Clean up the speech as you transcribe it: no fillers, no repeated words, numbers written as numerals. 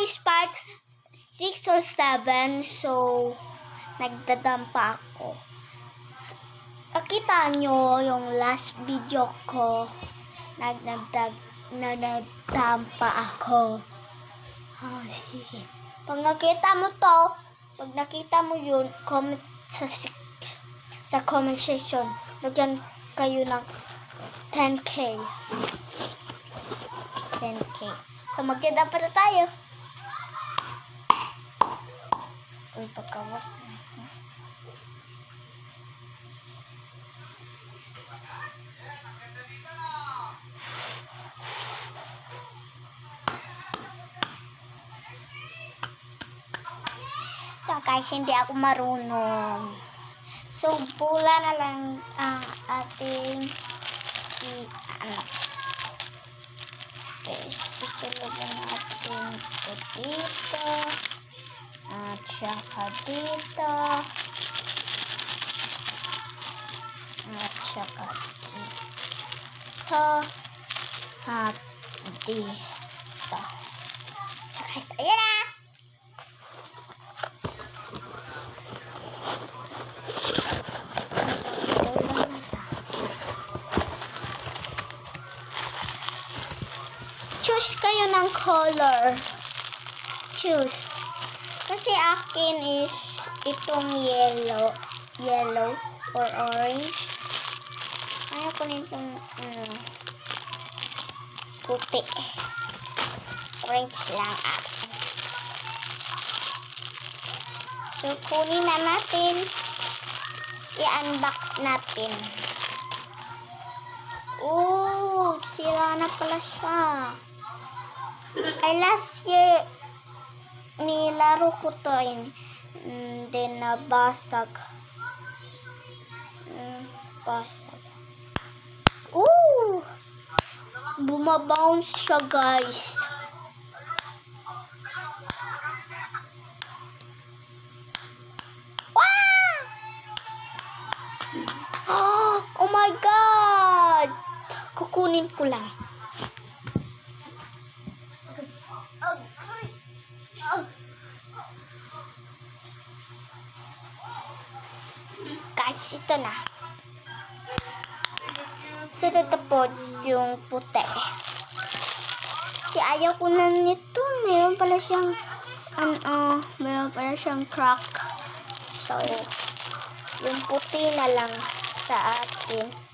is part 6 or 7. So, nagdadampa ako. Nakita nyo yung last video ko. Nagdampa ako. Oh, sige. Pag nakita mo yun, comment sa comment section. Lagyan kayo ng 10K. 10K. So, magkita pa na tayo. Uy, pagkawas na. So, guys, hindi ako marunong. So, pula na lang ang ating isulogin natin ito dito at saka dito at saka dito at dito. So, guys, ayan na! Choose kayo ng color. Choose. Kasi akin is itong yellow or orange. Ayaw ko nitong puti. Orange lang akin. So, kunin na natin. I-unbox natin. Oh, sira na pala siya. Ay, last year, nilaro ko to, then nabasag. Basag. Ooh! Bumabounce siya, guys. Wow! Oh my God! Kukunin ko lang. Guys, ito na. Sunod na po yung puti. Kasi ayaw ko na nito. Meron pala siyang crack. So, yung puti na lang sa atin.